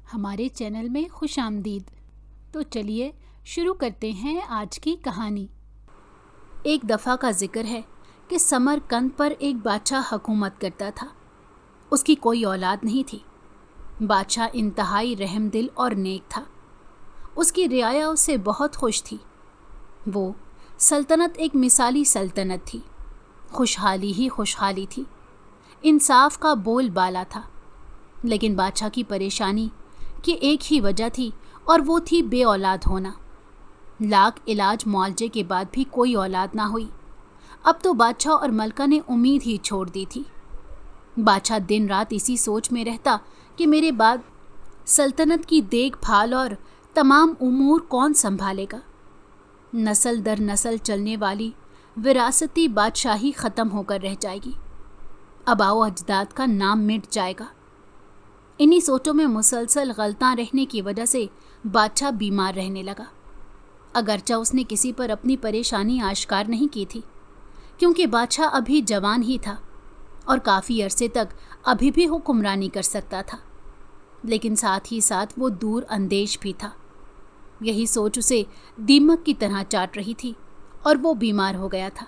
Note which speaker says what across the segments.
Speaker 1: हमारे चैनल में खुश आमदीद। तो चलिए शुरू करते हैं आज की कहानी। एक दफ़ा का जिक्र है कि समरकंद पर एक बादशाह हुकूमत करता था। उसकी कोई औलाद नहीं थी। बादशाह इंतहाई रहमदिल और नेक था। उसकी रियाया उससे बहुत खुश थी। वो सल्तनत एक मिसाली सल्तनत थी। खुशहाली ही खुशहाली थी। इंसाफ का बोल बाला था। लेकिन बादशाह की परेशानी की एक ही वजह थी और वो थी बे औलाद होना। लाख इलाज मुआवजे के बाद भी कोई औलाद ना हुई। अब तो बादशाह और मलका ने उम्मीद ही छोड़ दी थी। बादशाह दिन रात इसी सोच में रहता कि मेरे बाद सल्तनत की देखभाल और तमाम उमूर कौन संभालेगा। नस्ल दर नस्ल चलने वाली विरासती बादशाही ख़त्म होकर रह जाएगी। आबाओ अजदाद का नाम मिट जाएगा। इन्हीं सोचों में मुसलसल गलता रहने की वजह से बादशाह बीमार रहने लगा। अगरचा उसने किसी पर अपनी परेशानी आश्कार नहीं की थी, क्योंकि बादशाह अभी जवान ही था और काफ़ी अरसे तक अभी भी हुक्मरानी कर सकता था। लेकिन साथ ही साथ वो दूर अंदेश भी था। यही सोच उसे दीमक की तरह चाट रही थी और वो बीमार हो गया था।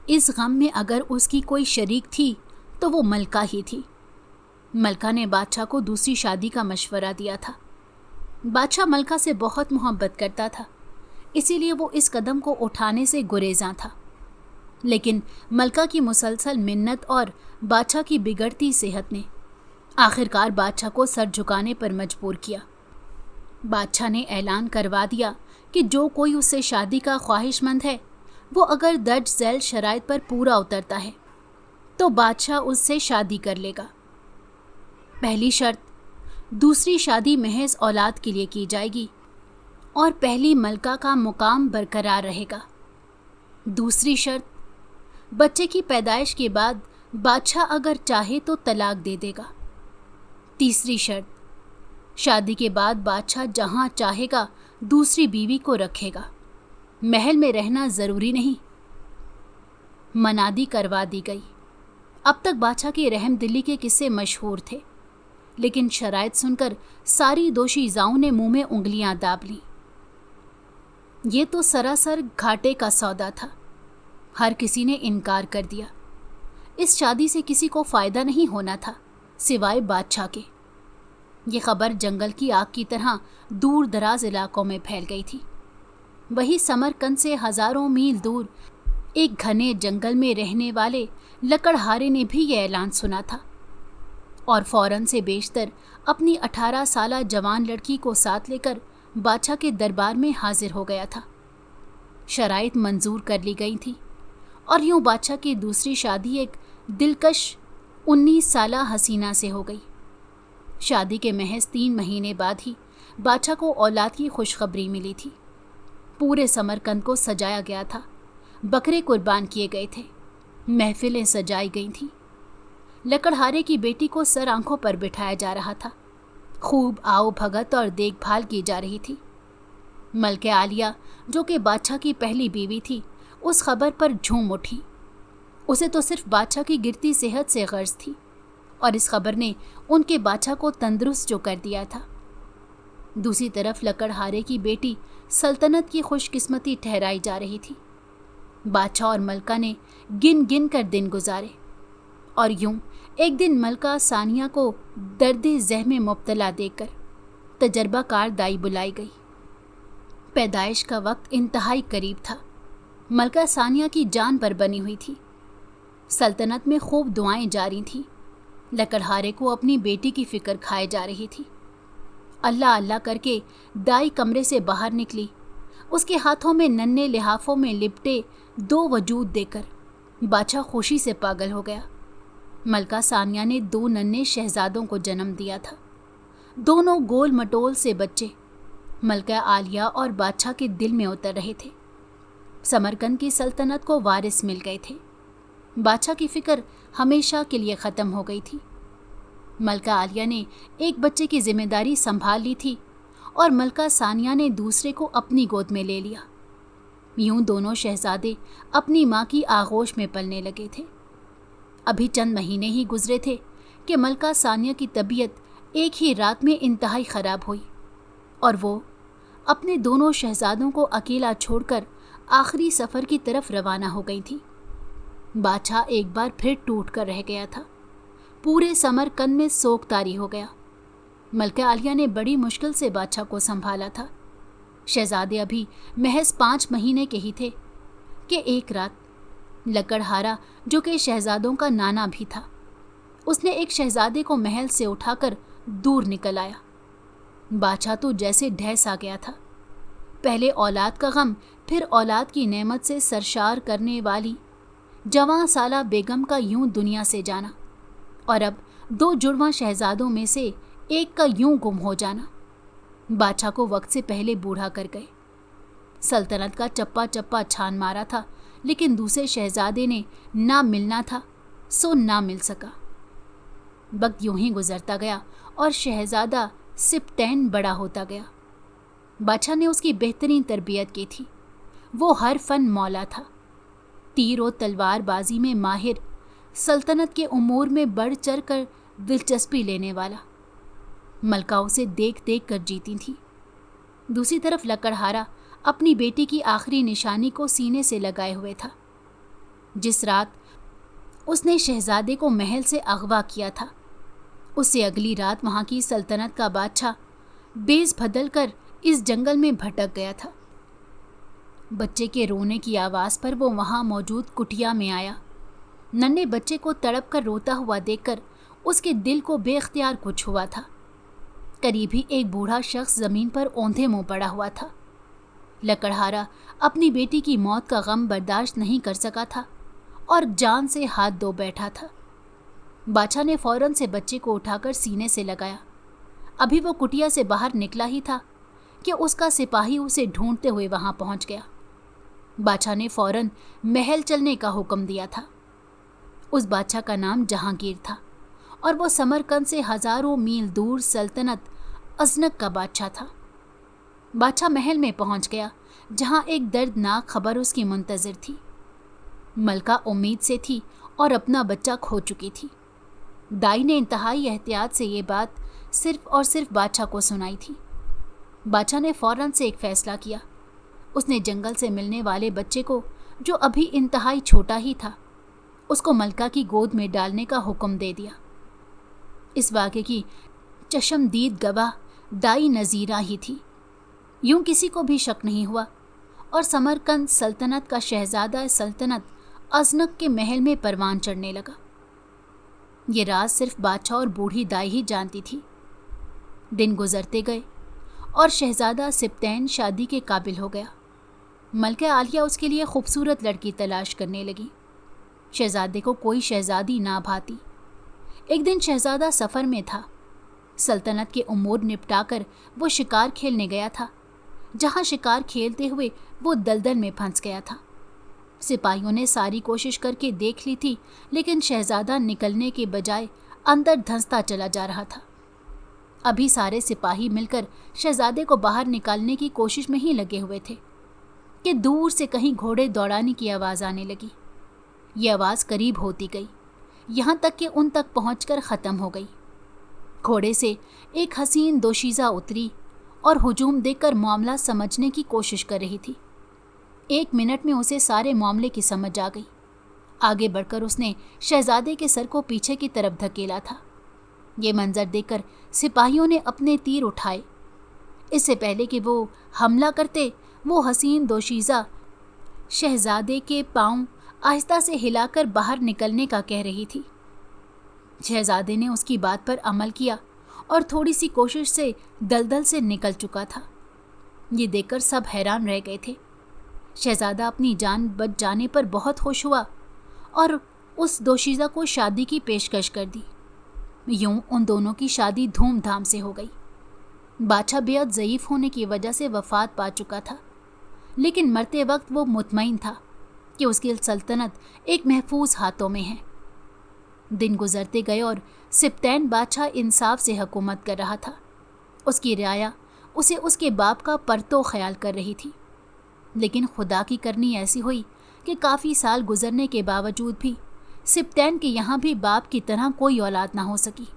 Speaker 1: इस गम में अगर उसकी कोई शरीक थी तो वो मलका ही थी। मलका ने बादशाह को दूसरी शादी का मशवरा दिया था। बादशाह मलका से बहुत मोहब्बत करता था, इसीलिए वो इस कदम को उठाने से गुरेज़ां था। लेकिन मलका की मुसलसल मिन्नत और बादशाह की बिगड़ती सेहत ने आखिरकार बादशाह को सर झुकाने पर मजबूर किया। बादशाह ने ऐलान करवा दिया कि जो कोई उससे शादी का ख्वाहिशमंद है, वो अगर दर्ज झैल शराइत पर पूरा उतरता है तो बादशाह उससे शादी कर लेगा। पहली शर्त, दूसरी शादी महज औलाद के लिए की जाएगी और पहली मलका का मुकाम बरकरार रहेगा। दूसरी शर्त, बच्चे की पैदाइश के बाद बादशाह अगर चाहे तो तलाक दे देगा। तीसरी शर्त, शादी के बाद बादशाह जहाँ चाहेगा दूसरी बीवी को रखेगा। महल में रहना ज़रूरी नहीं। मनादी करवा दी गई। अब तक बादशाह की रहमदिली के किस्से मशहूर थे, लेकिन शराइत सुनकर सारी दोशीज़ाओं ने मुंह में उंगलियां दाब लीं। ये तो सरासर घाटे का सौदा था। हर किसी ने इनकार कर दिया। इस शादी से किसी को फ़ायदा नहीं होना था सिवाय बादशाह के। ये खबर जंगल की आग की तरह दूर दराज इलाकों में फैल गई थी। वही समरकंद से हज़ारों मील दूर एक घने जंगल में रहने वाले लकड़हारे ने भी ये ऐलान सुना था और फौरन से बेशतर अपनी 18 साला जवान लड़की को साथ लेकर बादशाह के दरबार में हाजिर हो गया था। शराइत मंजूर कर ली गई थी और यूं बादशाह की दूसरी शादी एक दिलकश 19 साला हसीना से हो गई। शादी के महज 3 महीने बाद ही बादशाह को औलाद की खुशखबरी मिली थी। पूरे समरकंद को सजाया गया था। बकरे कुर्बान किए गए थे। महफिलें सजाई गई थीं। लकड़हारे की बेटी को सर आंखों पर बिठाया जा रहा था। खूब आओ भगत और देखभाल की जा रही थी। मलके आलिया, जो कि बादशाह की पहली बीवी थी, उस खबर पर झूम उठी। उसे तो सिर्फ बादशाह की गिरती सेहत से गर्ज थी और इस खबर ने उनके बादशाह को तंदुरुस्त जो कर दिया था। दूसरी तरफ लकड़हारे की बेटी सल्तनत की खुशकिस्मती ठहराई जा रही थी। बादशाह और मलका ने गिन गिन कर दिन गुजारे और यूं एक दिन मलका सानिया को दर्द ज़ह में मुब्तला देखकर तजर्बाकार दाई बुलाई गई। पैदाइश का वक्त इंतहाई करीब था। मलका सानिया की जान पर बनी हुई थी। सल्तनत में खूब दुआएं जारी थीं। लकड़हारे को अपनी बेटी की फिक्र खाए जा रही थी। अल्लाह अल्लाह करके दाई कमरे से बाहर निकली। उसके हाथों में नन्हे लिहाफों में लिपटे 2 वजूद देकर बादशाह खुशी से पागल हो गया। मलका सानिया ने 2 नन्हे शहजादों को जन्म दिया था। दोनों गोल मटोल से बच्चे मलका आलिया और बादशाह के दिल में उतर रहे थे। समरकंद की सल्तनत को वारिस मिल गए थे। बादशाह की फिक्र हमेशा के लिए ख़त्म हो गई थी। मलका आलिया ने एक बच्चे की जिम्मेदारी संभाल ली थी और मलका सानिया ने दूसरे को अपनी गोद में ले लिया। यूं दोनों शहजादे अपनी माँ की आगोश में पलने लगे थे। अभी चंद महीने ही गुजरे थे कि मलका सानिया की तबीयत एक ही रात में इंतहाई खराब हुई और वो अपने दोनों शहजादों को अकेला छोड़कर आखिरी सफ़र की तरफ रवाना हो गई थी। बादशाह एक बार फिर टूट कर रह गया था। पूरे समरकंद में शोक तारी हो गया। मलका आलिया ने बड़ी मुश्किल से बादशाह को संभाला था। शहजादे अभी महज 5 महीने के ही थे कि एक रात लकड़हारा, जो कि शहजादों का नाना भी था, उसने एक शहजादे को महल से उठाकर दूर निकल आया। बादशाह तो जैसे ढह आ गया था। पहले औलाद का गम, फिर औलाद की नेमत से सरशार करने वाली जवां साला बेगम का यूं दुनिया से जाना, और अब 2 जुड़वां शहजादों में से एक का यूं गुम हो जाना बादशाह को वक्त से पहले बूढ़ा कर गए। सल्तनत का चप्पा चप्पा छान मारा था, लेकिन दूसरे शहजादे ने ना मिलना था सो ना मिल सका। वक्त यूं ही गुजरता गया और शहजादा सिप्तैन बड़ा होता गया। बादशाह ने उसकी बेहतरीन तरबियत की थी। वो हर फन मौला था, तीर और तलवार बाजी में माहिर, सल्तनत के उमूर में बढ़ चढ़ कर दिलचस्पी लेने वाला। मलका उसे देख देख कर जीती थी। दूसरी तरफ लकड़हारा अपनी बेटी की आखिरी निशानी को सीने से लगाए हुए था। जिस रात उसने शहजादे को महल से अगवा किया था, उससे अगली रात वहाँ की सल्तनत का बादशाह बेस बदल कर इस जंगल में भटक गया था। बच्चे के रोने की आवाज़ पर वो वहाँ मौजूद कुटिया में आया। नन्हे बच्चे को तड़प कर रोता हुआ देखकर उसके दिल को बेख्तियार कुछ हुआ था। करीब ही एक बूढ़ा शख्स ज़मीन पर औंधे मुँह पड़ा हुआ था। लकड़हारा अपनी बेटी की मौत का गम बर्दाश्त नहीं कर सका था और जान से हाथ धो बैठा था। बादशाह ने फौरन से बच्चे को उठाकर सीने से लगाया। अभी वो कुटिया से बाहर निकला ही था कि उसका सिपाही उसे ढूंढते हुए वहां पहुंच गया। बादशाह ने फौरन महल चलने का हुक्म दिया था। उस बादशाह का नाम जहांगीर था और वो समरकंद से हजारों मील दूर सल्तनत अजनक का बादशाह था। बादशाह महल में पहुंच गया, जहां एक दर्दनाक खबर उसकी मुंतज़िर थी। मलका उम्मीद से थी और अपना बच्चा खो चुकी थी। दाई ने इंतहाई एहतियात से ये बात सिर्फ और सिर्फ बादशाह को सुनाई थी। बादशाह ने फौरन से एक फ़ैसला किया। उसने जंगल से मिलने वाले बच्चे को, जो अभी इंतहाई छोटा ही था, उसको मलका की गोद में डालने का हुक्म दे दिया। इस वाक़े की चशमदीद गवाह दाई नज़ीरा ही थी। यूं किसी को भी शक नहीं हुआ और समरकंद सल्तनत का शहजादा सल्तनत अजनक के महल में परवान चढ़ने लगा। ये राज सिर्फ बादशाह और बूढ़ी दाई ही जानती थी। दिन गुजरते गए और शहजादा सिप्तैन शादी के काबिल हो गया। मलका आलिया उसके लिए खूबसूरत लड़की तलाश करने लगी। शहजादे को कोई शहजादी ना भाती। एक दिन शहजादा सफ़र में था। सल्तनत के उमूर निपटाकर वो शिकार खेलने गया था। जहाँ शिकार खेलते हुए वो दलदल में फंस गया था। सिपाहियों ने सारी कोशिश करके देख ली थी, लेकिन शहजादा निकलने के बजाय अंदर धंसता चला जा रहा था। अभी सारे सिपाही मिलकर शहजादे को बाहर निकालने की कोशिश में ही लगे हुए थे कि दूर से कहीं घोड़े दौड़ाने की आवाज़ आने लगी। ये आवाज़ करीब होती गई, यहाँ तक कि उन तक पहुंचकर ख़त्म हो गई। घोड़े से एक हसीन दोशीज़ा उतरी और हुजूम देखकर मामला समझने की कोशिश कर रही थी। 1 मिनट में उसे सारे मामले की समझ आ गई। आगे बढ़कर उसने शहजादे के सर को पीछे की तरफ धकेला था। ये मंजर देखकर सिपाहियों ने अपने तीर उठाए। इससे पहले कि वो हमला करते, वो हसीन दोशीज़ा शहजादे के पाँव आहिस्ता से हिलाकर बाहर निकलने का कह रही थी। शहजादे ने उसकी बात पर अमल किया और थोड़ी सी कोशिश से दलदल से निकल चुका था। ये देखकर सब हैरान रह गए थे। शहजादा अपनी जान बच जाने पर बहुत खुश हुआ और उस दोशीज़ा को शादी की पेशकश कर दी। यूं उन दोनों की शादी धूमधाम से हो गई। बादशाह बेहद ज़ईफ़ होने की वजह से वफ़ात पा चुका था, लेकिन मरते वक्त वो मुतमईन था कि उसकी सल्तनत एक महफूज हाथों में है। दिन गुजरते गए और सिप्तैन बादशाह इंसाफ से हुकूमत कर रहा था। उसकी रियाया उसे उसके बाप का परतो ख्याल कर रही थी, लेकिन खुदा की करनी ऐसी हुई कि काफ़ी साल गुजरने के बावजूद भी सिप्तैन के यहाँ भी बाप की तरह कोई औलाद ना हो सकी।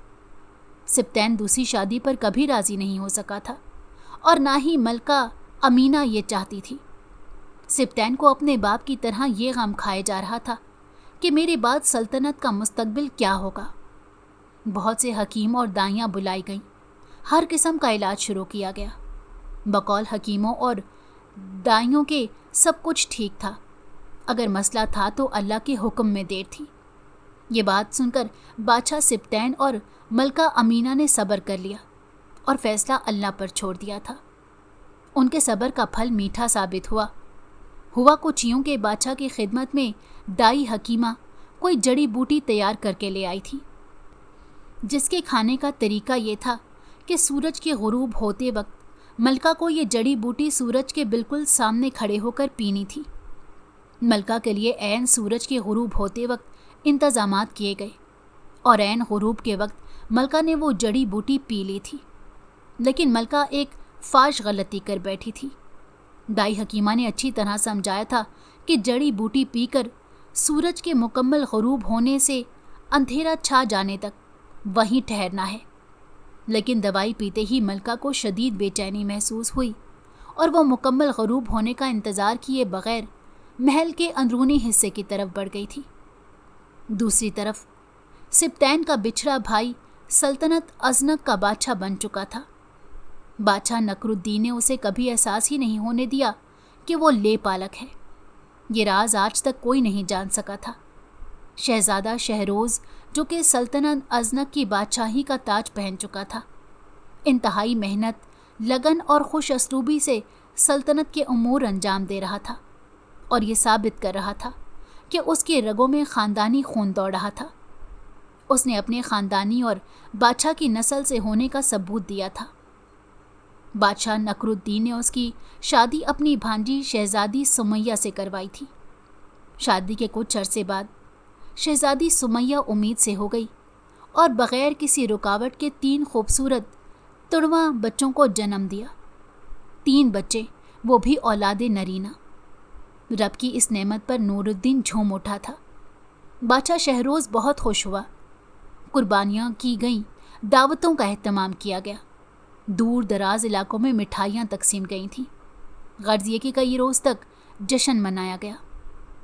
Speaker 1: सिप्तैन दूसरी शादी पर कभी राजी नहीं हो सका था और ना ही मलका अमीना ये चाहती थी। सिप्तैन को अपने बाप की तरह ये गम खाए जा रहा था कि मेरे बाद सल्तनत का मुस्तकबिल क्या होगा। बहुत से हकीम और दाइयाँ बुलाई गईं, हर किस्म का इलाज शुरू किया गया। बकौल हकीमों और दाइयों के सब कुछ ठीक था, अगर मसला था तो अल्लाह के हुक्म में देर थी। ये बात सुनकर बादशाह सिप्तैन और मलका अमीना ने सब्र कर लिया और फैसला अल्लाह पर छोड़ दिया था। उनके सब्र का फल मीठा साबित हुआ कुछ यूं के बादशाह की खिदमत में दाई हकीमा कोई जड़ी बूटी तैयार करके ले आई थी, जिसके खाने का तरीका ये था कि सूरज के गुरूब होते वक्त मलका को ये जड़ी बूटी सूरज के बिल्कुल सामने खड़े होकर पीनी थी। मलका के लिए ऐन सूरज के गुरूब होते वक्त इंतजामात किए गए और ऐन गुरूब के वक्त मलका ने वो जड़ी बूटी पी ली थी। लेकिन मलका एक फाश गलती कर बैठी थी। दाई हकीमा ने अच्छी तरह समझाया था कि जड़ी बूटी पीकर सूरज के मुकम्मल गुरूब होने से अंधेरा छा जाने तक वहीं ठहरना है। लेकिन दवाई पीते ही मलका को शदीद बेचैनी महसूस हुई और वो मुकम्मल गुरूब होने का इंतज़ार किए बगैर महल के अंदरूनी हिस्से की तरफ बढ़ गई थी। दूसरी तरफ सिप्तैन का बिछड़ा भाई सल्तनत अजनक का बादशाह बन चुका था। बादशाह नकरुद्दीन ने उसे कभी एहसास ही नहीं होने दिया कि वो ले पालक है। ये राज आज तक कोई नहीं जान सका था। शहजादा शहरोज़, जो कि सल्तनत अजनक की बादशाही का ताज पहन चुका था, इंतहाई मेहनत, लगन और खुश असलूबी से सल्तनत के उमूर अंजाम दे रहा था और ये साबित कर रहा था कि उसके रगों में ख़ानदानी खून दौड़ रहा था। उसने अपने ख़ानदानी और बादशाह की नस्ल से होने का सबूत दिया था। बादशाह नकरुद्दीन ने उसकी शादी अपनी भांजी शहजादी सुमैया से करवाई थी। शादी के कुछ अरसे बाद शहजादी सुमैया उम्मीद से हो गई और बग़ैर किसी रुकावट के 3 खूबसूरत तुड़वा बच्चों को जन्म दिया। 3 बच्चे, वो भी औलादे नरीना। रब की इस नेमत पर नूरुद्दीन झूम उठा था। बादशाह शहरोज़ बहुत खुश हुआ। कुर्बानियाँ की गईं, दावतों का एहतमाम किया गया, दूर दराज इलाकों में मिठाइयाँ तकसीम गई थीं। गर्ज़ ये कि कई रोज़ तक जश्न मनाया गया।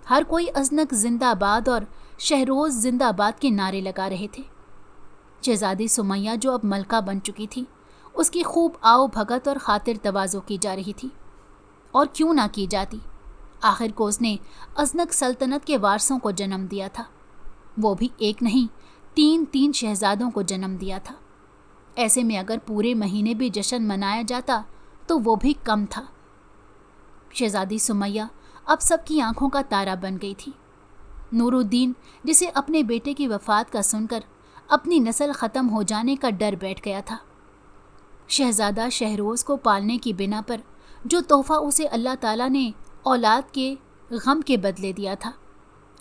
Speaker 1: हर कोई अजनक जिंदाबाद और शहरोज़ जिंदाबाद के नारे लगा रहे थे। शहजादी सुमैया, जो अब मलका बन चुकी थी, उसकी खूब आओ भगत और खातिर तवाज़ो की जा रही थी। और क्यों ना की जाती, आखिर को उसने अजनक सल्तनत के वारसों को जन्म दिया था। वो भी एक नहीं, 3 शहजादों को जन्म दिया था। ऐसे में अगर पूरे महीने भी जश्न मनाया जाता तो वो भी कम था। शहजादी सुमैया अब सबकी आंखों का तारा बन गई थी। नूरुद्दीन, जिसे अपने बेटे की वफ़ात का सुनकर अपनी नस्ल ख़त्म हो जाने का डर बैठ गया था, शहजादा शहरोज़ को पालने की बिना पर जो तोहफ़ा उसे अल्लाह ताला ने औलाद के गम के बदले दिया था,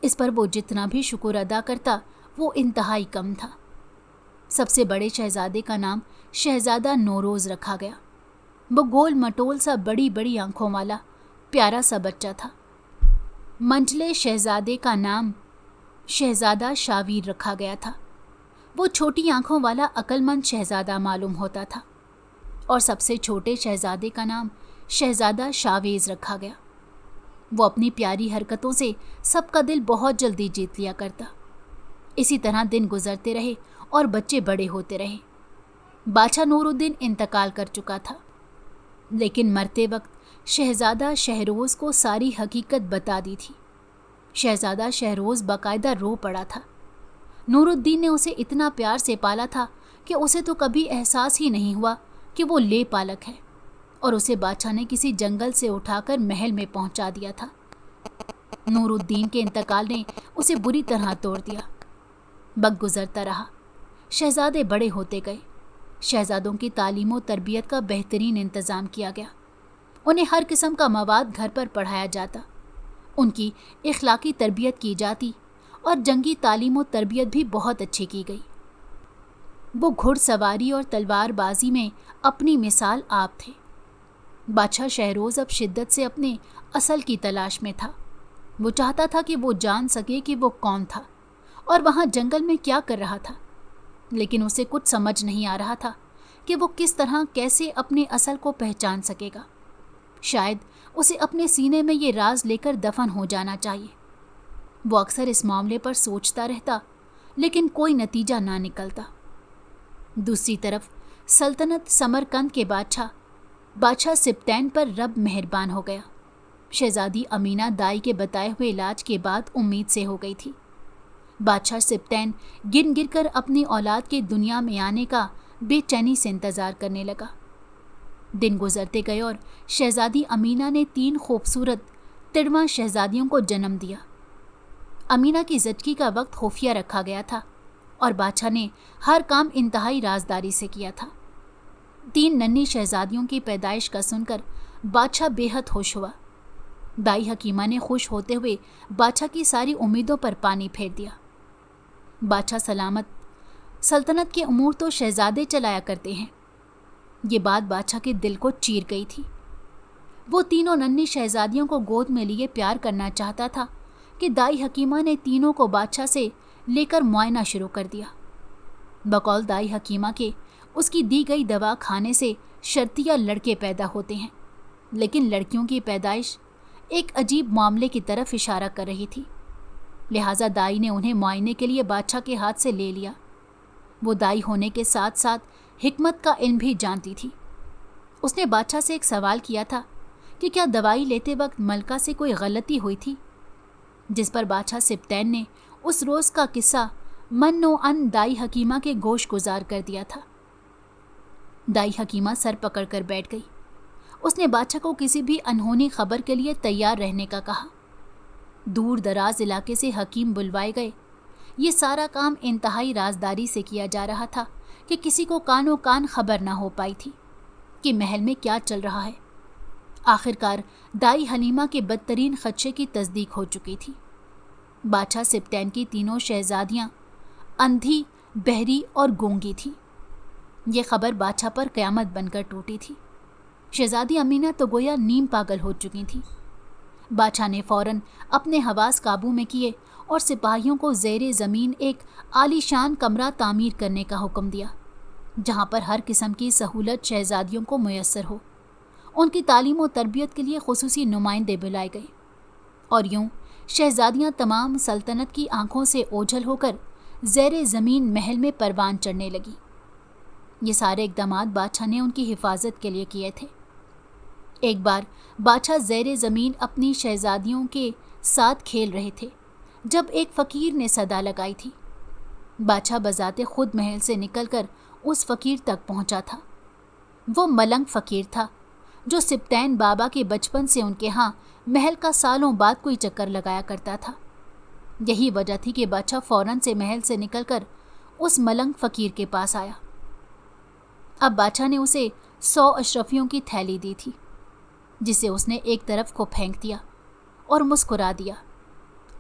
Speaker 1: इस पर वो जितना भी शुक्र अदा करता वो इंतहाई कम था। सबसे बड़े शहजादे का नाम शहजादा नौरोज़ रखा गया। वो गोल मटोल सा बड़ी बड़ी आंखों वाला प्यारा सा बच्चा था। मंझले शहजादे का नाम शहजादा शावीर रखा गया था। वो छोटी आंखों वाला अक्लमंद शहजादा मालूम होता था और सबसे छोटे शहजादे का नाम शहजादा शावेज़ रखा गया। वो अपनी प्यारी हरकतों से सबका दिल बहुत जल्दी जीत लिया करता। इसी तरह दिन गुजरते रहे और बच्चे बड़े होते रहे। बादशाह नूरुद्दीन इंतकाल कर चुका था, लेकिन मरते वक्त शहजादा शहरोज़ को सारी हकीकत बता दी थी। शहजादा शहरोज़ बाकायदा रो पड़ा था। नूरुद्दीन ने उसे इतना प्यार से पाला था कि उसे तो कभी एहसास ही नहीं हुआ कि वो ले पालक है, और उसे बादशाह ने किसी जंगल से उठाकर महल में पहुंचा दिया था। नूरुद्दीन के इंतकाल ने उसे बुरी तरह तोड़ दिया। वक्त गुजरता रहा, शहजादे बड़े होते गए। शहजादों की तालीम और तरबियत का बेहतरीन इंतज़ाम किया गया। उन्हें हर किस्म का मवाद घर पर पढ़ाया जाता, उनकी इखलाकी तरबियत की जाती और जंगी तालीम और तरबियत भी बहुत अच्छी की गई। वो घुड़सवारी और तलवारबाजी में अपनी मिसाल आप थे। बादशाह शहरोज़ अब शिद्दत से अपने असल की तलाश में था। वो चाहता था कि वो जान सके कि वो कौन था और वहाँ जंगल में क्या कर रहा था। लेकिन उसे कुछ समझ नहीं आ रहा था कि वो किस तरह कैसे अपने असल को पहचान सकेगा। शायद उसे अपने सीने में ये राज लेकर दफन हो जाना चाहिए। वो अक्सर इस मामले पर सोचता रहता, लेकिन कोई नतीजा ना निकलता। दूसरी तरफ सल्तनत समरकंद के बादशाह सिप्तैन पर रब मेहरबान हो गया। शहजादी अमीना दाई के बताए हुए इलाज के बाद उम्मीद से हो गई थी। बादशाह सिप्तैन गिन गिर कर अपनी औलाद के दुनिया में आने का बेचैनी से इंतजार करने लगा। दिन गुजरते गए और शहजादी अमीना ने 3 खूबसूरत तिड़वा शहजादियों को जन्म दिया। अमीना की ज़चगी का वक्त खुफिया रखा गया था और बादशाह ने हर काम इंतहाई राजदारी से किया था। 3 नन्ही शहजादियों की पैदाइश का सुनकर बादशाह बेहद खुश हुआ। दाई हकीमा ने खुश होते हुए बादशाह की सारी उम्मीदों पर पानी फेर दिया। बादशाह सलामत, सल्तनत के उमूर तो शहजादे चलाया करते हैं। ये बात बादशाह के दिल को चीर गई थी। वो तीनों नन्ही शहजादियों को गोद में लिए प्यार करना चाहता था कि दाई हकीमा ने तीनों को बादशाह से लेकर मुआयना शुरू कर दिया। बकौल दाई हकीमा के उसकी दी गई दवा खाने से शर्तिया लड़के पैदा होते हैं, लेकिन लड़कियों की पैदाइश एक अजीब मामले की तरफ इशारा कर रही थी। लिहाजा दाई ने उन्हें मुआयने के लिए बादशाह के हाथ से ले लिया। वो दाई होने के साथ साथ हिकमत का इल्म भी जानती थी। उसने बादशाह से एक सवाल किया था कि क्या दवाई लेते वक्त मलका से कोई गलती हुई थी, जिस पर बादशाह सिप्तैन ने उस रोज़ का किस्सा मन्नो अन दाई हकीमा के गोश गुजार कर दिया था। दाई हकीमा सर पकड़कर बैठ गई। उसने बादशाह को किसी भी अनहोनी खबर के लिए तैयार रहने का कहा। दूर दराज इलाके से हकीम बुलवाए गए। ये सारा काम इंतहाई राजदारी से किया जा रहा था कि किसी को कानो कान खबर ना हो पाई थी कि महल में क्या चल रहा है। आखिरकार दाई हलीमा के बदतरीन खदशे की तस्दीक हो चुकी थी। बादशाह सिप्तैन की तीनों शहजादियाँ अंधी, बहरी और गूंगी थी। ये खबर बादशाह पर क़यामत बनकर टूटी थी। शहजादी अमीना तो गोया नीम पागल हो चुकी थी। बादशाह ने फौरन अपने हवास काबू में किए और सिपाहियों को ज़ेरे ज़मीन एक आलीशान कमरा तामीर करने का हुक्म दिया, जहाँ पर हर किस्म की सहूलत शहजादियों को मुयस्सर हो। उनकी तालीम और तरबियत के लिए खुसूसी नुमाइंदे बुलाए गए और यूँ शहजादियाँ तमाम सल्तनत की आंखों से ओझल होकर ज़ेरे ज़मीन महल में परवान चढ़ने लगी। ये सारे इक़दामात बादशाह ने उनकी हिफाजत के लिए किए थे। एक बार बादशाह ज़ेरे ज़मीन अपनी शहजादियों के साथ खेल रहे थे जब एक फ़कीर ने सदा लगाई थी। बादशाह बज़ाते खुद महल से निकलकर उस फ़कीर तक पहुंचा था। वो मलंग फ़कीर था जो सिप्तैन बाबा के बचपन से उनके यहाँ महल का सालों बाद कोई चक्कर लगाया करता था। यही वजह थी कि बादशाह फ़ौरन से महल से निकलकर उस मलंग फ़कीर के पास आया। अब बादशाह ने उसे 100 अशरफियों की थैली दी थी, जिसे उसने एक तरफ को फेंक दिया और मुस्कुरा दिया।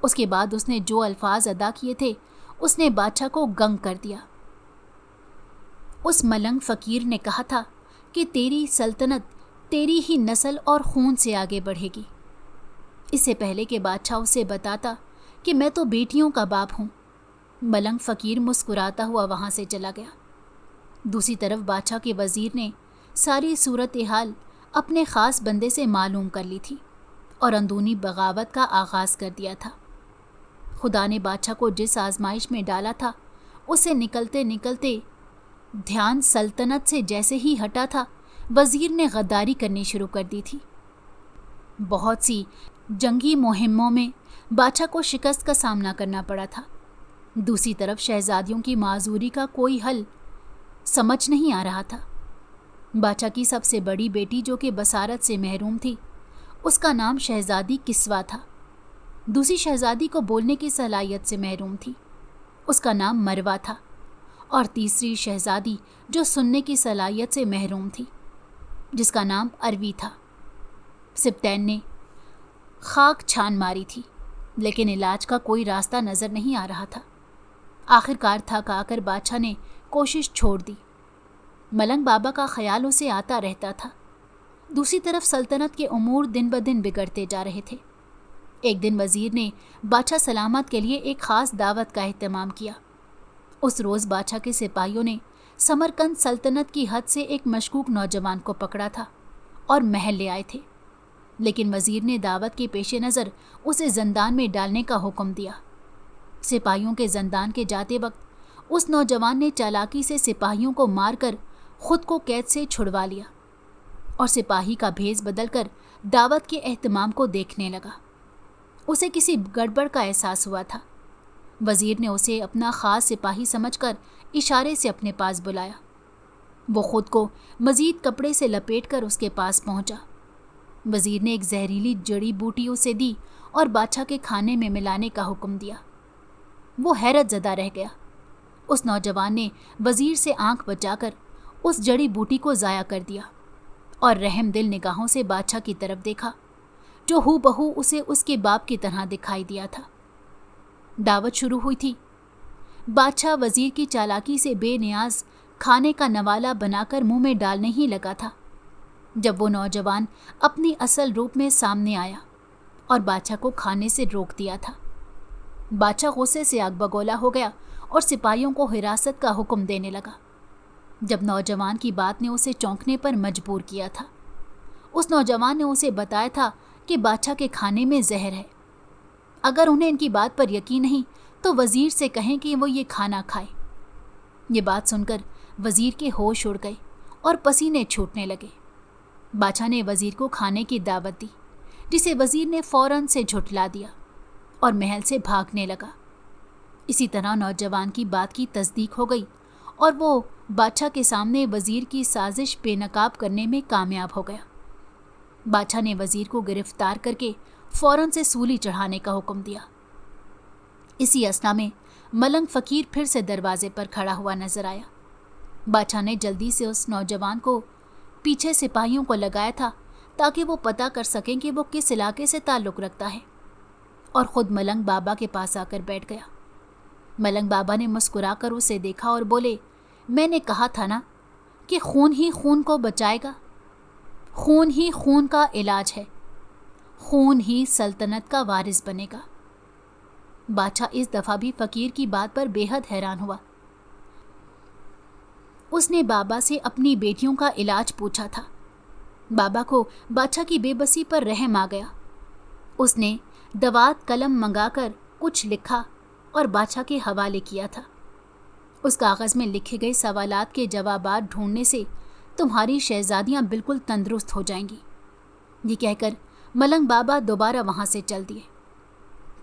Speaker 1: उसके बाद उसने जो अल्फाज अदा किए थे उसने बादशाह को गंग कर दिया। उस मलंग फ़कीर ने कहा था कि तेरी सल्तनत तेरी ही नस्ल और खून से आगे बढ़ेगी। इससे पहले कि बादशाह उसे बताता कि मैं तो बेटियों का बाप हूँ, मलंग फ़कीर मुस्कुराता हुआ वहाँ से चला गया। दूसरी तरफ बादशाह के वज़ीर ने सारी सूरत हाल अपने ख़ास बंदे से मालूम कर ली थी और अंदरूनी बगावत का आगाज़ कर दिया था। खुदा ने बादशाह को जिस आजमाइश में डाला था उसे निकलते निकलते ध्यान सल्तनत से जैसे ही हटा था, वज़ीर ने गद्दारी करनी शुरू कर दी थी। बहुत सी जंगी मुहिम्मों में बादशाह को शिकस्त का सामना करना पड़ा था। दूसरी तरफ शहजादियों की माजूरी का कोई हल समझ नहीं आ रहा था। बादशाह की सबसे बड़ी बेटी जो कि बसारत से महरूम थी, उसका नाम शहजादी किस्वा था। दूसरी शहजादी को बोलने की सलाहियत से महरूम थी, उसका नाम मरवा था। और तीसरी शहजादी जो सुनने की सलाहियत से महरूम थी, जिसका नाम अरवी था। सिप्तैन ने खाक छान मारी थी, लेकिन इलाज का कोई रास्ता नज़र नहीं आ रहा था। आखिरकार थक आकर बादशाह ने कोशिश छोड़ दी। मलंग बाबा का ख्याल उसे आता रहता था। दूसरी तरफ सल्तनत के उमूर दिन ब दिन बिगड़ते जा रहे थे। एक दिन वज़ीर ने बादशाह सलामत के लिए एक ख़ास दावत का एहतमाम किया उस रोज बादशाह के सिपाहियों ने समरकंद सल्तनत की हद से एक मशकूक नौजवान को पकड़ा था और महल ले आए थे, लेकिन वजीर ने दावत के पेशे नज़र उसे जंदान में डालने का हुक्म दिया। सिपाहियों के जंदान के जाते वक्त उस नौजवान ने चालाकी से सिपाहियों को मारकर खुद को कैद से छुड़वा लिया और सिपाही का भेष बदलकर दावत के एहतमाम को देखने लगा। उसे किसी गड़बड़ का एहसास हुआ था। वजीर ने उसे अपना खास सिपाही समझकर इशारे से अपने पास बुलाया। वो खुद को मजीद कपड़े से लपेटकर उसके पास पहुंचा। वजीर ने एक जहरीली जड़ी बूटी उसे दी और बादशाह के खाने में मिलाने का हुक्म दिया। वो हैरत ज़दा रह गया। उस नौजवान ने वजीर से आंख बचाकर उस जड़ी बूटी को ज़ाया कर दिया और रहमदिल निगाहों से बादशाह की तरफ देखा, जो हूबहू उसे उसके बाप की तरह दिखाई दिया था। दावत शुरू हुई थी। बादशाह वजीर की चालाकी से बेनियाज खाने का नवाला बनाकर मुंह में डालने ही लगा था जब वो नौजवान अपनी असल रूप में सामने आया और बादशाह को खाने से रोक दिया था। बादशाह गुस्से से आग बगोला हो गया और सिपाहियों को हिरासत का हुक्म देने लगा। जब नौजवान की बात ने उसे चौंकने पर मजबूर किया था। उस नौजवान ने उसे बताया था कि बादशाह के खाने में जहर है। अगर उन्हें इनकी बात पर यकीन नहीं तो वजीर से कहें कि वो ये खाना खाए। ये बात सुनकर वजीर के होश उड़ गए और पसीने छूटने लगे। बादशाह ने वजीर को खाने की दावत दी, जिसे वजीर ने फौरन से झुठला दिया और महल से भागने लगा। इसी तरह नौजवान की बात की तस्दीक हो गई और वो बादशाह के सामने वजीर की साजिश बेनकाब करने में कामयाब हो गया। बादशाह ने वजीर को गिरफ्तार करके फौरन से सूली चढ़ाने का हुक्म दिया। इसी असना में मलंग फकीर फिर से दरवाजे पर खड़ा हुआ नजर आया। बादशाह ने जल्दी से उस नौजवान को पीछे सिपाहियों को लगाया था ताकि वो पता कर सकें कि वो किस इलाके से ताल्लुक़ रखता है, और ख़ुद मलंग बाबा के पास आकर बैठ गया। मलंग बाबा ने मुस्कुराकर उसे देखा और बोले, मैंने कहा था ना कि खून ही खून को बचाएगा। खून ही खून का इलाज है। खून ही सल्तनत का वारिस बनेगा। बादशाह इस दफ़ा भी फ़कीर की बात पर बेहद हैरान हुआ। उसने बाबा से अपनी बेटियों का इलाज पूछा था। बाबा को बादशाह की बेबसी पर रहम आ गया। उसने दवात कलम मंगाकर कुछ लिखा और बादशाह के हवाले किया था। उस कागज़ में लिखे गए सवालात के जवाबात ढूंढने से तुम्हारी शहजादियाँ बिल्कुल तंदुरुस्त हो जाएंगी। ये कहकर मलंग बाबा दोबारा वहाँ से चल दिए।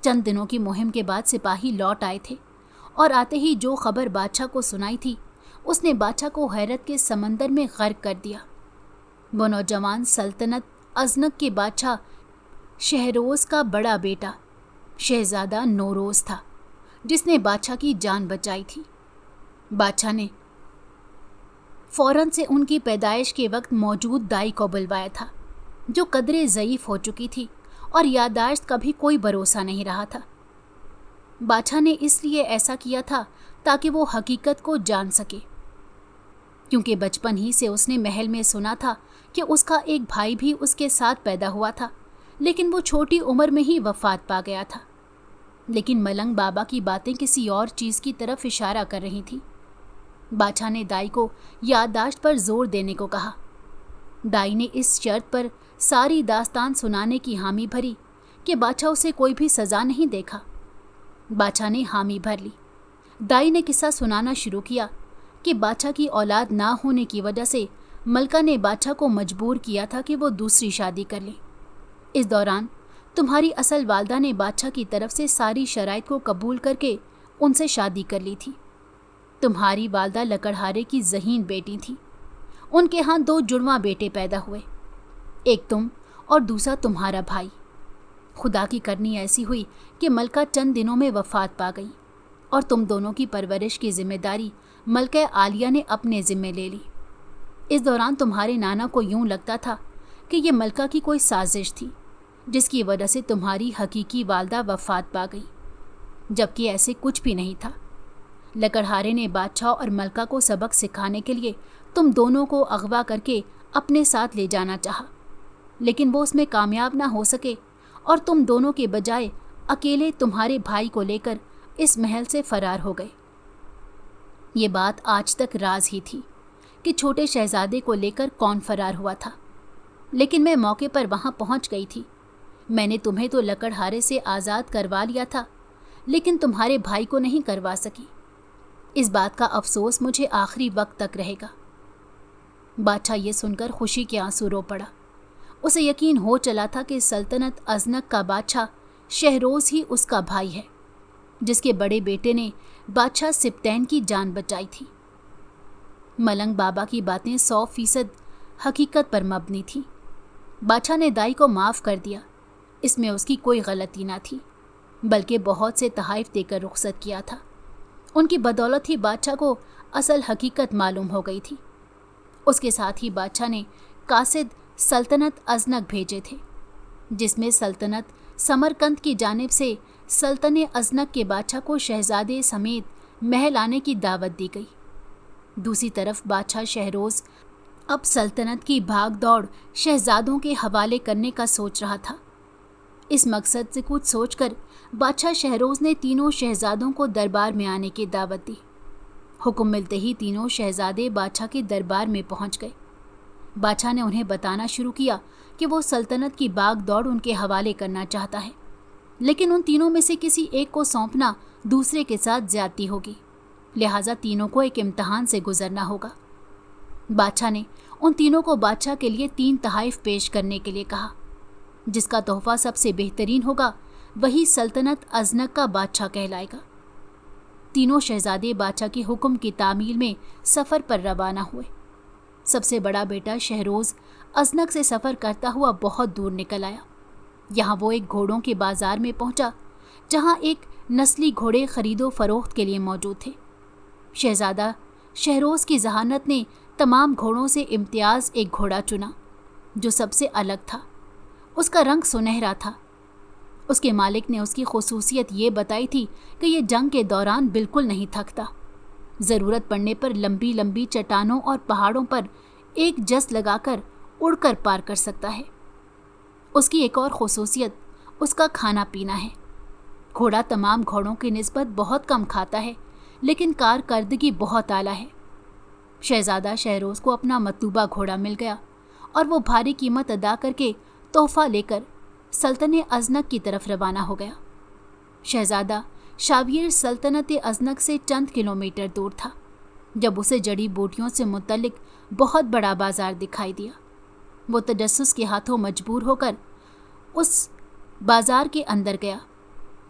Speaker 1: चंद दिनों की मुहिम के बाद सिपाही लौट आए थे और आते ही जो खबर बादशाह को सुनाई थी उसने बादशाह को हैरत के समंदर में गर्क कर दिया। वो नौजवान सल्तनत अजनक के बादशाह शहरोज़ का बड़ा बेटा शहजादा नौरोज़ था, जिसने बादशाह की जान बचाई थी। बादशाह ने फौरन से उनकी पैदाइश के वक्त मौजूद दाई को बुलवाया था, जो कदरे ज़ईफ़ हो चुकी थी और याददाश्त का भी कोई भरोसा नहीं रहा था। बादशाह ने इसलिए ऐसा किया था ताकि वो हकीकत को जान सके, क्योंकि बचपन ही से उसने महल में सुना था कि उसका एक भाई भी उसके साथ पैदा हुआ था, लेकिन वो छोटी उम्र में ही वफ़ात पा गया था। लेकिन मलंग बाबा की बातें किसी और चीज़ की तरफ इशारा कर रही थी। बादशाह ने दाई को याददाश्त पर जोर देने को कहा। दाई ने इस शर्त पर सारी दास्तान सुनाने की हामी भरी कि बादशाह उसे कोई भी सज़ा नहीं देगा। बादशाह ने हामी भर ली। दाई ने किस्सा सुनाना शुरू किया कि बादशाह की औलाद ना होने की वजह से मलका ने बादशाह को मजबूर किया था कि वो दूसरी शादी कर ले। इस दौरान तुम्हारी असल वालदा ने बादशाह की तरफ से सारी शराइत को कबूल करके उनसे शादी कर ली थी। तुम्हारी वालदा लकड़हारे की ज़हीन बेटी थी। उनके यहाँ 2 जुड़वां बेटे पैदा हुए, एक तुम और दूसरा तुम्हारा भाई। खुदा की करनी ऐसी हुई कि मलका चंद दिनों में वफ़ात पा गई और तुम दोनों की परवरिश की जिम्मेदारी मलका आलिया ने अपने ज़िम्मे ले ली। इस दौरान तुम्हारे नाना को यूं लगता था कि ये मलका की कोई साजिश थी, जिसकी वजह से तुम्हारी हकीकी वालदा वफ़ात पा गई, जबकि ऐसे कुछ भी नहीं था। लकड़हारे ने बादशाह और मलका को सबक सिखाने के लिए तुम दोनों को अगवा करके अपने साथ ले जाना चाहा, लेकिन वो उसमें कामयाब ना हो सके और तुम दोनों के बजाय अकेले तुम्हारे भाई को लेकर इस महल से फरार हो गए। یہ بات آج تک راز ہی تھی کہ چھوٹے شہزادے کو لے کر کون فرار ہوا تھا، لیکن میں موقع پر وہاں پہنچ گئی تھی۔ میں نے تمہیں تو لکڑہارے سے آزاد کروا لیا تھا، لیکن تمہارے بھائی کو نہیں کروا سکی۔ اس بات کا افسوس مجھے آخری وقت تک رہے گا۔ بادشاہ یہ سن کر خوشی کے آنسو رو پڑا۔ اسے یقین ہو چلا تھا کہ سلطنت ازنک کا بادشاہ شہروز ہی اس کا بھائی ہے، جس کے بڑے بیٹے نے بادشاہ سبتین کی جان بچائی تھی۔ ملنگ بابا کی باتیں 100% حقیقت پر مبنی تھیں۔ بادشاہ نے دائی کو معاف کر دیا، اس میں اس کی کوئی غلطی نہ تھی، بلکہ بہت سے تحائف دے کر رخصت کیا تھا۔ ان کی بدولت ہی بادشاہ کو اصل حقیقت معلوم ہو گئی تھی۔ اس کے ساتھ ہی بادشاہ نے قاصد سلطنت ازنک بھیجے تھے، جس میں سلطنت سمرقند کی جانب سے سلطنِ ازنک کے بادشاہ کو شہزادے سمیت محل آنے کی دعوت دی گئی۔ دوسری طرف بادشاہ شہروز اب سلطنت کی بھاگ دوڑ شہزادوں کے حوالے کرنے کا سوچ رہا تھا۔ اس مقصد سے کچھ سوچ کر بادشاہ شہروز نے تینوں شہزادوں کو دربار میں آنے کی دعوت دی۔ حکم ملتے ہی تینوں شہزادے بادشاہ کے دربار میں پہنچ گئے۔ بادشاہ نے انہیں بتانا شروع کیا کہ وہ سلطنت کی باغ دوڑ ان کے حوالے کرنا چاہتا ہے، لیکن ان تینوں میں سے کسی ایک کو سونپنا دوسرے کے ساتھ زیادتی ہوگی، لہٰذا تینوں کو ایک امتحان سے گزرنا ہوگا۔ بادشاہ نے ان تینوں کو بادشاہ کے لیے 3 تحائف پیش کرنے کے لیے کہا۔ جس کا تحفہ سب سے بہترین ہوگا وہی سلطنت ازنک کا بادشاہ کہلائے گا۔ تینوں شہزادے بادشاہ کے حکم کی تعمیل میں سفر پر روانہ ہوئے۔ سب سے بڑا بیٹا شہروز ازنک سے سفر کرتا ہوا بہت دور نکل آیا۔ یہاں وہ ایک گھوڑوں کے بازار میں پہنچا، جہاں ایک نسلی گھوڑے خرید و فروخت کے لیے موجود تھے۔ شہزادہ شہروز کی ذہانت نے تمام گھوڑوں سے امتیاز ایک گھوڑا چنا، جو سب سے الگ تھا۔ اس کا رنگ سنہرا تھا۔ اس کے مالک نے اس کی خصوصیت یہ بتائی تھی کہ یہ جنگ کے دوران بالکل نہیں تھکتا، ضرورت پڑنے پر لمبی لمبی چٹانوں اور پہاڑوں پر ایک جس لگا کر اڑ کر پار کر سکتا ہے۔ اس کی ایک اور خصوصیت اس کا کھانا پینا ہے۔ گھوڑا تمام گھوڑوں کی نسبت بہت کم کھاتا ہے، لیکن کارکردگی بہت اعلیٰ ہے۔ شہزادہ شہروز کو اپنا مطلوبہ گھوڑا مل گیا اور وہ بھاری قیمت ادا کر کے تحفہ لے کر سلطنت ازنک کی طرف روانہ ہو گیا۔ شہزادہ شاویر سلطنت ازنک سے چند کلومیٹر دور تھا جب اسے جڑی بوٹیوں سے متعلق بہت بڑا بازار دکھائی دیا۔ وہ تجسس کے ہاتھوں مجبور ہو کر اس بازار کے اندر گیا۔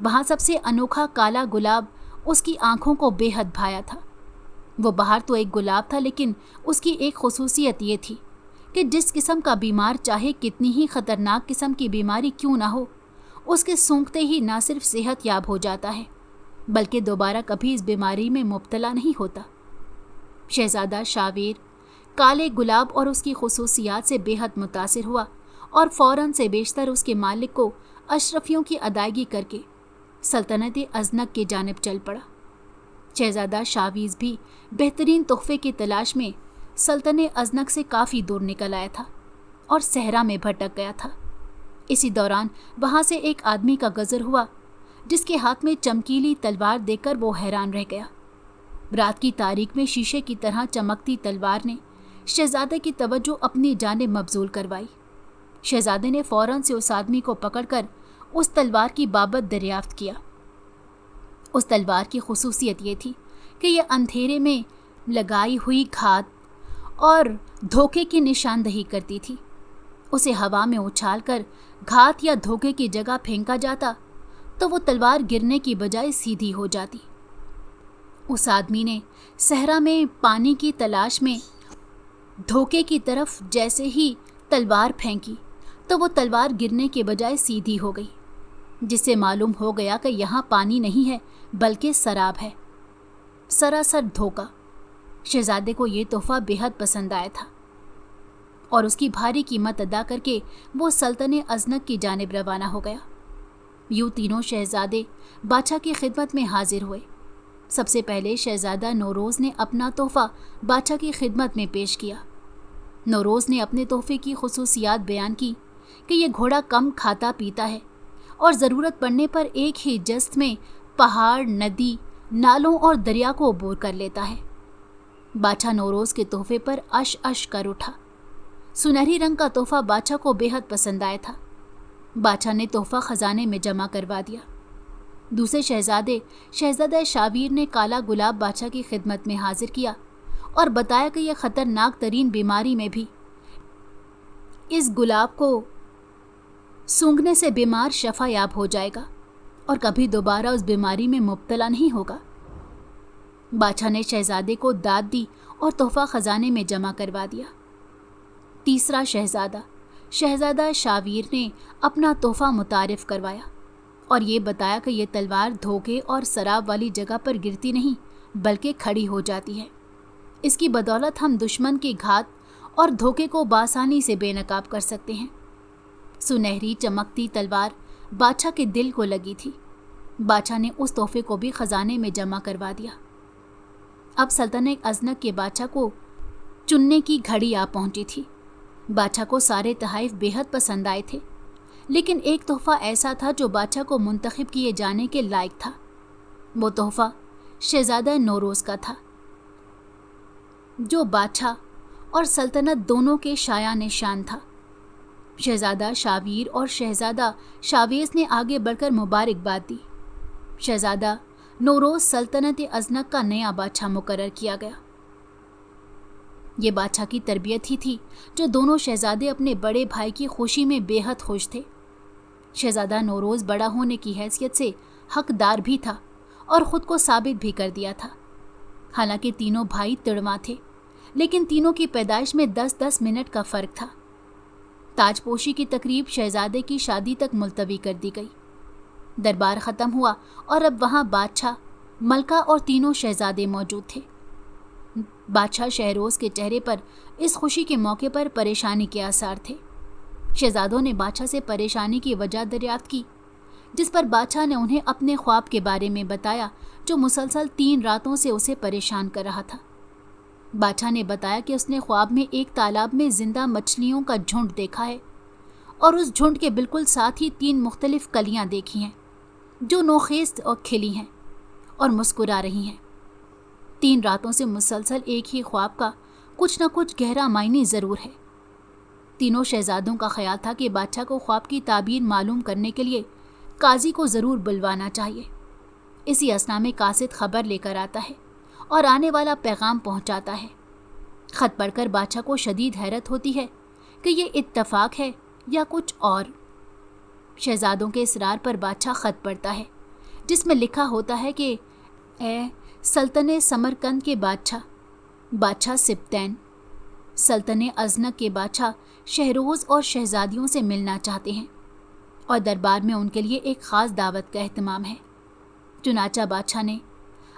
Speaker 1: وہاں سب سے انوکھا کالا گلاب اس کی آنکھوں کو بے حد بھایا تھا۔ وہ باہر تو ایک گلاب تھا، لیکن اس کی ایک خصوصیت یہ تھی کہ جس قسم کا بیمار چاہے کتنی ہی خطرناک قسم کی بیماری کیوں نہ ہو، اس کے سونگتے ہی نہ صرف صحت یاب ہو جاتا ہے بلکہ دوبارہ کبھی اس بیماری میں مبتلا نہیں ہوتا۔ شہزادہ شاویر کالے گلاب اور اس کی خصوصیات سے بے حد متاثر ہوا اور فوراً سے بیشتر اس کے مالک کو اشرفیوں کی ادائیگی کر کے سلطنت ازنک کی جانب چل پڑا۔ شہزادہ شاویز بھی بہترین تحفے کی تلاش میں سلطنت ازنک سے کافی دور نکل آیا تھا اور صحرا میں بھٹک گیا تھا۔ اسی دوران وہاں سے ایک آدمی کا گزر ہوا جس کے ہاتھ میں چمکیلی تلوار دیکھ کر وہ حیران رہ گیا۔ رات کی تاریک میں شیشے کی طرح چمکتی تلوار نے شہزادے کی توجہ اپنی جانب مبذول کروائی۔ شہزادے نے فوراً سے اس آدمی کو پکڑ کر اس تلوار کی بابت دریافت کیا۔ اس تلوار کی خصوصیت یہ تھی کہ یہ اندھیرے میں لگائی ہوئی گھات اور دھوکے کی نشاندہی کرتی تھی۔ اسے ہوا میں اچھال کر گھات یا دھوکے کی جگہ پھینکا جاتا تو وہ تلوار گرنے کی بجائے سیدھی ہو جاتی۔ اس آدمی نے صحرا میں پانی کی تلاش میں دھوکے کی طرف جیسے ہی تلوار پھینکی تو وہ تلوار گرنے کے بجائے سیدھی ہو گئی، جس سے معلوم ہو گیا کہ یہاں پانی نہیں ہے بلکہ سراب ہے، سراسر دھوکہ۔ شہزادے کو یہ تحفہ بے حد پسند آیا تھا اور اس کی بھاری قیمت ادا کر کے وہ سلطنت ازنک کی جانب روانہ ہو گیا۔ یوں تینوں شہزادے بادشاہ کی خدمت میں حاضر ہوئے۔ سب سے پہلے شہزادہ نوروز نے اپنا تحفہ بادشاہ کی خدمت میں پیش کیا۔ نوروز نے اپنے تحفے کی خصوصیات بیان کی کہ یہ گھوڑا کم کھاتا پیتا ہے اور ضرورت پڑنے پر ایک ہی جست میں پہاڑ، ندی، نالوں اور دریا کو عبور کر لیتا ہے۔ बादशाह नौरोज के तोहफे पर अश अश कर उठा। सुनहरी रंग का तोहफा बादशाह को बेहद पसंद आया था। बादशाह ने तोहफा खजाने में जमा करवा दिया। दूसरे शहजादा शावीर ने काला गुलाब बादशाह की खिदमत में हाजिर किया और बताया कि यह खतरनाक तरीन बीमारी में भी इस गुलाब को सूंघने से बीमार शफा याब हो जाएगा और कभी दोबारा उस बीमारी में मुब्तला नहीं होगा। बादशाह ने शहजादे को दाद दी और तोहफा खजाने में जमा करवा दिया। तीसरा शहजादा शावीर ने अपना तोहफा मुतारिफ करवाया और ये बताया कि यह तलवार धोखे और शराब वाली जगह पर गिरती नहीं बल्कि खड़ी हो जाती है। इसकी बदौलत हम दुश्मन के घात और धोखे को बासानी से बेनकाब कर सकते हैं। सुनहरी चमकती तलवार बादशाह के दिल को लगी थी। बादशाह ने उस तोहफे को भी खजाने में जमा करवा दिया। अब सल्तनत अजनक के बादशाह को चुनने की घड़ी आ पहुंची थी। बादशाह को सारे तोहफे बेहद पसंद आए थे, लेकिन एक तोहफा ऐसा था जो बादशाह को मुंतखब किए जाने के लायक था। वो तोहफा शहजादा नौरोज का था, जो बादशाह और सल्तनत दोनों के शायान शान था। शहजादा शावीर और शहजादा शावेज ने आगे बढ़कर मुबारकबाद दी। शहजादा नौरोज सल्तनत अजनक का नया बादशाह मुकर्रर किया गया। ये बादशाह की तरबियत ही थी जो दोनों शहजादे अपने बड़े भाई की खुशी में बेहद खुश थे। शहजादा नौरोज बड़ा होने की हैसियत से हकदार भी था और ख़ुद को साबित भी कर दिया था। हालांकि तीनों भाई तिड़वा थे, लेकिन तीनों की पैदाइश में 10-10 मिनट का फ़र्क था। ताजपोशी की तकरीब शहजादे की शादी तक मुलतवी कर दी गई। दरबार ख़त्म हुआ और अब वहाँ बादशाह, मलका और तीनों शहजादे मौजूद थे। बादशाह शहरोज़ के चेहरे पर इस खुशी के मौके पर परेशानी के आसार थे। शहजादों ने बादशाह से परेशानी की वजह दरियाफ्त की, जिस पर बादशाह ने उन्हें अपने ख्वाब के बारे में बताया जो मुसलसल 3 रातों से उसे परेशान कर रहा था। बादशाह ने बताया कि उसने ख्वाब में एक तालाब में जिंदा मछलियों का झुंड देखा है और उस झुंड के बिल्कुल साथ ही 3 मुख्तलिफ कलियां देखी हैं जो नोखेज और खिली हैं और मुस्कुरा रही हैं। 3 रातों से मुसलसल एक ही ख्वाब का कुछ न कुछ गहरा मायने ज़रूर है। तीनों शहजादों का ख्याल था कि बादशाह को ख्वाब की ताबीर मालूम करने के लिए काजी को ज़रूर बुलवाना चाहिए। इसी असना में कासिद खबर लेकर आता है और आने वाला पैगाम पहुंचाता है। ख़त पढ़कर बादशाह को शदीद हैरत होती है कि ये इत्तफाक है या कुछ और। शहजादों के इसरार पर बादशाह ख़त पढ़ता है जिसमें लिखा होता है कि ए सल्तनत समरकंद के बादशाह सिब्तैन, सल्तनत अजनक के बादशाह शहरोज़ और शहजादियों से मिलना चाहते हैं और दरबार में उनके लिए एक ख़ास दावत का एहतमाम है। चुनाचा बादशाह ने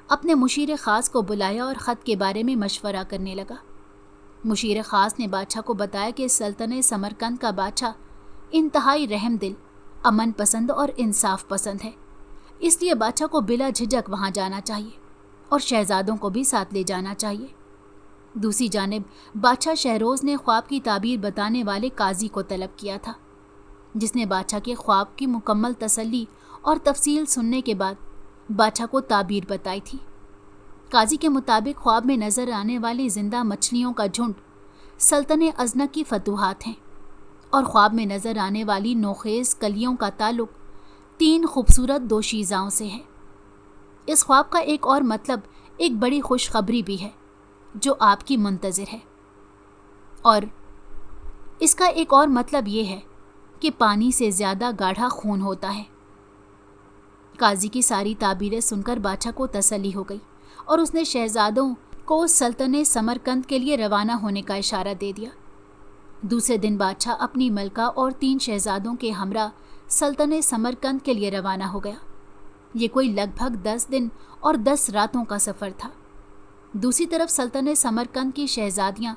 Speaker 1: अपने मुशीर ख़ास को बुलाया और ख़त के बारे में मशवरा करने लगा। मुशीर ख़ास ने बादशाह को बताया कि सल्तनत समरकंद का बादशाह इंतहाई रहम दिल, अमन पसंद और इंसाफ पसंद है, इसलिए बादशाह को बिला झिझक वहाँ जाना चाहिए और शहजादों को भी साथ ले जाना चाहिए। दूसरी जानिब बादशाह शहरोज़ ने ख्वाब की ताबीर बताने वाले काजी को तलब किया था, जिसने बादशाह के ख्वाब की मुकम्मल तसल्ली और तफसील सुनने के बाद बादशाह को ताबीर बताई थी। काजी के मुताबिक ख्वाब में नज़र आने वाली ज़िंदा मछलियों का झुंड सल्तनत अजनक की फतूहात हैं और ख्वाब में नज़र आने वाली नोखेज कलियों का ताल्लुक़ 3 खूबसूरत दोशीज़ाओं से है। इस ख्वाब का एक और मतलब एक बड़ी खुशखबरी भी है जो आपकी मुंतज़िर है, और इसका एक और मतलब ये है कि पानी से ज़्यादा गाढ़ा खून होता है। काजी की सारी ताबीरें सुनकर बादशाह को तसल्ली हो गई और उसने शहजादों को सल्तनत समरकंद के लिए रवाना होने का इशारा दे दिया। दूसरे दिन बादशाह अपनी मलका और 3 शहजादों के हमरा सल्तनत समरकंद के लिए रवाना हो गया। ये कोई लगभग 10 दिन और 10 रातों का सफ़र था। दूसरी तरफ सल्तनत समरकंद की शहजादियाँ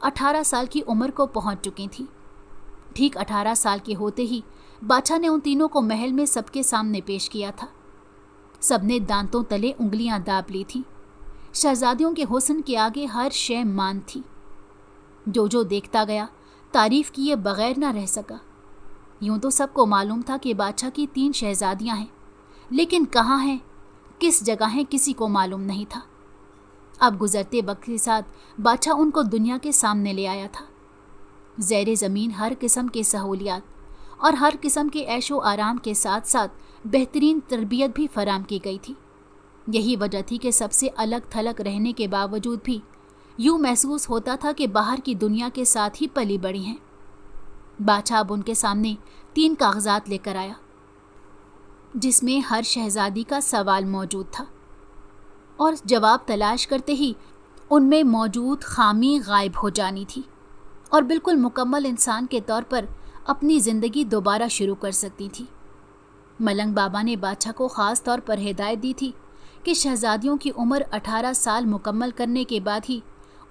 Speaker 1: 18 साल की उम्र को पहुँच चुकी थीं। ठीक 18 साल के होते ही बादशाह ने उन तीनों को महल में सबके सामने पेश किया था। सबने दांतों तले उंगलियां दाब ली थीं। शहजादियों के हुस्न के आगे हर शय मान थी। जो जो देखता गया तारीफ किए बगैर ना रह सका। यूं तो सबको मालूम था कि बादशाह की 3 शहजादियां हैं, लेकिन कहाँ हैं, किस जगह हैं, किसी को मालूम नहीं था। अब गुजरते वक्त के साथ बादशाह उनको दुनिया के सामने ले आया था। ज़ेरे ज़मीन हर किस्म की सहूलियात और हर किस्म के ऐशो आराम के साथ साथ बेहतरीन तरबियत भी फराम की गई थी। यही वजह थी कि सबसे अलग थलग रहने के बावजूद भी यूँ महसूस होता था कि बाहर की दुनिया के साथ ही पली बड़ी हैं। बादशाह अब उनके सामने 3 कागजात लेकर आया, जिसमें हर शहजादी का सवाल मौजूद था, और जवाब तलाश करते ही उनमें मौजूद खामी गायब हो जानी थी और बिल्कुल मुकम्मल इंसान के तौर पर अपनी ज़िंदगी दोबारा शुरू कर सकती थी। मलंग बाबा ने बादशाह को ख़ास तौर पर हिदायत दी थी कि शहजादियों की उम्र 18 साल मुकम्मल करने के बाद ही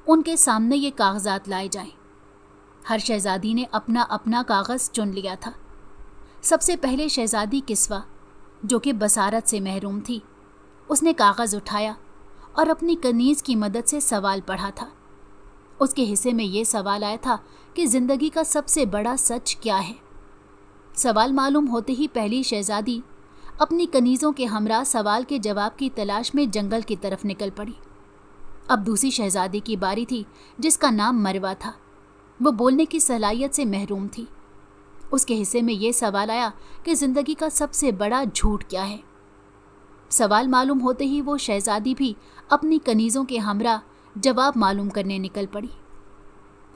Speaker 1: उनके सामने ये कागजात लाए जाएं। हर शहजादी ने अपना अपना कागज़ चुन लिया था। सबसे पहले शहजादी किस्वा, जो कि बसारत से महरूम थी, उसने कागज़ उठाया और अपनी कनीज़ की मदद से सवाल पढ़ा था। उसके हिस्से में ये सवाल आया था कि ज़िंदगी का सबसे बड़ा सच क्या है। सवाल मालूम होते ही पहली शहजादी अपनी कनीज़ों के हमरा सवाल के जवाब की तलाश में जंगल की तरफ निकल पड़ी। अब दूसरी शहजादी की बारी थी, जिसका नाम मरवा था। वो बोलने की सलाहियत से महरूम थी। उसके हिस्से में ये सवाल आया कि ज़िंदगी का सबसे बड़ा झूठ क्या है। सवाल मालूम होते ही वो शहजादी भी अपनी कनीज़ों के हमरा जवाब मालूम करने निकल पड़ी।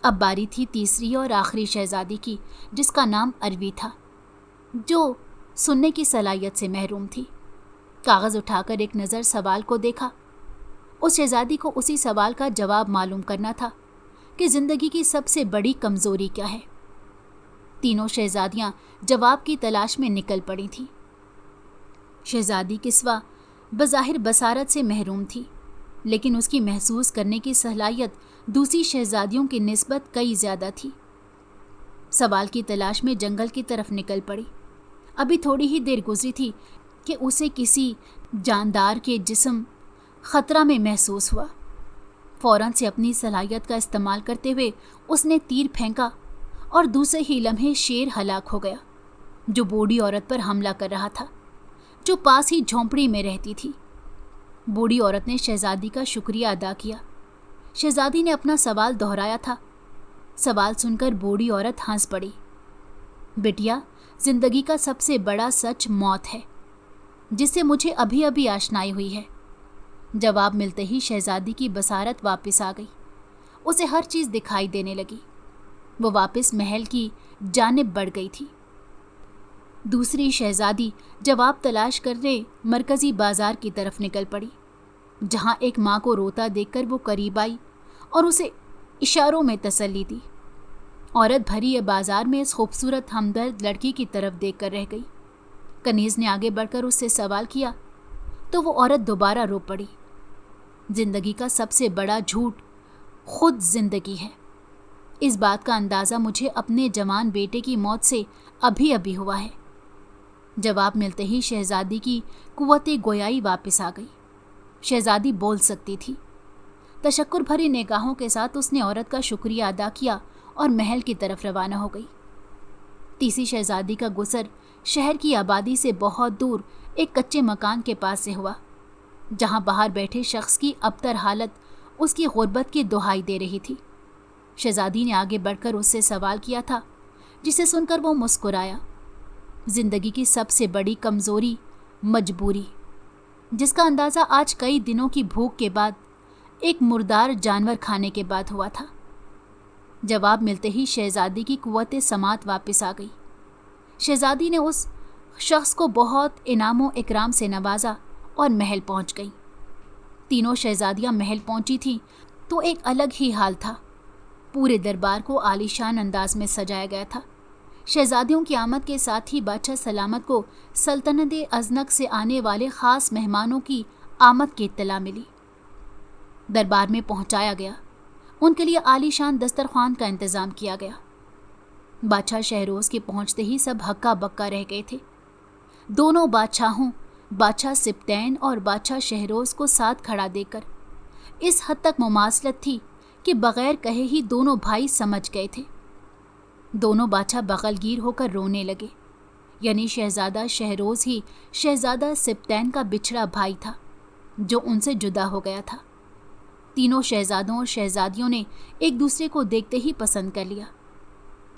Speaker 1: अब बारी थी तीसरी और आखिरी शहजादी की, जिसका नाम अरवी था, जो सुनने की सलाहियत से महरूम थी। कागज़ उठाकर एक नज़र सवाल को देखा। उस शहजादी को उसी सवाल का जवाब मालूम करना था कि ज़िंदगी की सबसे बड़ी कमज़ोरी क्या है। तीनों शहजादियाँ जवाब की तलाश में निकल पड़ी थीं। शहजादी किस्वा बज़ाहिर बसारत से महरूम थी, लेकिन उसकी महसूस करने की सलाहियत दूसरी शहजादियों की निस्बत कई ज़्यादा थी। सवाल की तलाश में जंगल की तरफ निकल पड़ी। अभी थोड़ी ही देर गुजरी थी कि उसे किसी जानदार के जिस्म ख़तरा में महसूस हुआ। फ़ौरन से अपनी सलाहियत का इस्तेमाल करते हुए उसने तीर फेंका और दूसरे ही लम्हे शेर हलाक हो गया, जो बूढ़ी औरत पर हमला कर रहा था, जो पास ही झोंपड़ी में रहती थी। बूढ़ी औरत ने शहजादी का शुक्रिया अदा किया। शहजादी ने अपना सवाल दोहराया था। सवाल सुनकर बूढ़ी औरत हंस पड़ी। बिटिया, ज़िंदगी का सबसे बड़ा सच मौत है, जिससे मुझे अभी अभी आशनाई हुई है। जवाब मिलते ही शहजादी की बसारत वापस आ गई। उसे हर चीज़ दिखाई देने लगी। वो वापस महल की जानिब बढ़ गई थी। दूसरी शहजादी जवाब तलाश करने मरकज़ी बाज़ार की तरफ निकल पड़ी, जहाँ एक माँ को रोता देखकर वो करीब आई और उसे इशारों में तसल्ली दी। औरत भरी ये बाज़ार में इस खूबसूरत हमदर्द लड़की की तरफ देखकर रह गई। कनीज़ ने आगे बढ़कर उससे सवाल किया तो वो औरत दोबारा रो पड़ी। ज़िंदगी का सबसे बड़ा झूठ खुद ज़िंदगी है। इस बात का अंदाज़ा मुझे अपने जवान बेटे की मौत से अभी अभी हुआ है। जवाब मिलते ही शहजादी की कुव्वते गोयाई वापस आ गई। शहजादी बोल सकती थी। तशक्कुर भरी निगाहों के साथ उसने औरत का शुक्रिया अदा किया और महल की तरफ रवाना हो गई। तीसरी शहजादी का गुजर शहर की आबादी से बहुत दूर एक कच्चे मकान के पास से हुआ, जहां बाहर बैठे शख्स की अबतर हालत उसकी गुर्बत की दुहाई दे रही थी। शहजादी ने आगे बढ़कर उससे सवाल किया था, जिसे सुनकर वो मुस्कुराया। ज़िंदगी की सबसे बड़ी कमज़ोरी मजबूरी, जिसका अंदाज़ा आज कई दिनों की भूख के बाद एक मुर्दार जानवर खाने के बाद हुआ था। जवाब मिलते ही शहजादी की कुव्वत समात वापस आ गई। शहजादी ने उस शख्स को बहुत इनामो इकराम से नवाजा और महल पहुंच गई। तीनों शहजादियां महल पहुंची थीं तो एक अलग ही हाल था। पूरे दरबार को आलीशान अंदाज में सजाया गया था। शहजादियों की आमद के साथ ही बादशाह सलामत को सल्तनत अजनक से आने वाले ख़ास मेहमानों की आमद की इत्तला मिली। दरबार में पहुंचाया गया। उनके लिए आलीशान दस्तरखान का इंतज़ाम किया गया। बादशाह शहरोज़ के पहुंचते ही सब हक्का बक्का रह गए थे। दोनों बादशाहों, बादशाह सिब्तैन और बादशाह शहरोज़ को साथ खड़ा देकर इस हद तक मुमासलत थी कि बग़ैर कहे ही दोनों भाई समझ गए थे। दोनों बादशाह बगलगीर होकर रोने लगे। यानी शहज़ादा शहरोज़ ही शहज़ादा सिब्तैन का बिछड़ा भाई था, जो उनसे जुदा हो गया था। تینوں شہزادوں اور شہزادیوں نے ایک دوسرے کو دیکھتے ہی پسند کر لیا۔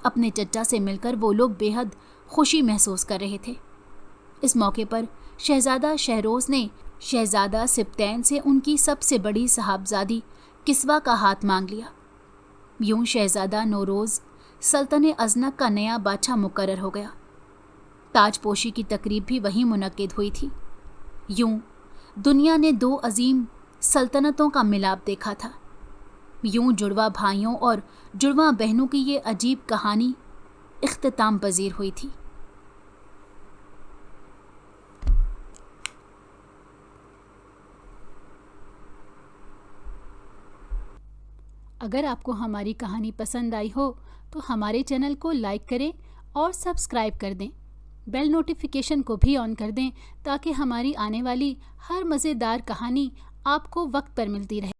Speaker 1: اپنے چچا سے مل کر وہ لوگ بے حد خوشی محسوس کر رہے تھے۔ اس موقع پر شہزادہ شہروز نے شہزادہ سبطین سے ان کی سب سے بڑی صاحبزادی کسوہ کا ہاتھ مانگ لیا۔ یوں شہزادہ نوروز سلطنت ازنک کا نیا بادشاہ مقرر ہو گیا۔ تاج پوشی کی تقریب بھی وہیں منعقد ہوئی تھی۔ یوں دنیا نے دو عظیم سلطنتوں کا ملاپ دیکھا تھا۔ یوں جڑواں بھائیوں اور جڑواں بہنوں کی یہ عجیب کہانی اختتام پذیر ہوئی تھی۔ اگر آپ کو ہماری کہانی پسند آئی ہو تو ہمارے چینل کو لائک کریں اور سبسکرائب کر دیں۔ بیل نوٹیفیکیشن کو بھی آن کر دیں تاکہ ہماری آنے والی ہر مزیدار کہانی آپ کو وقت پر ملتی رہے۔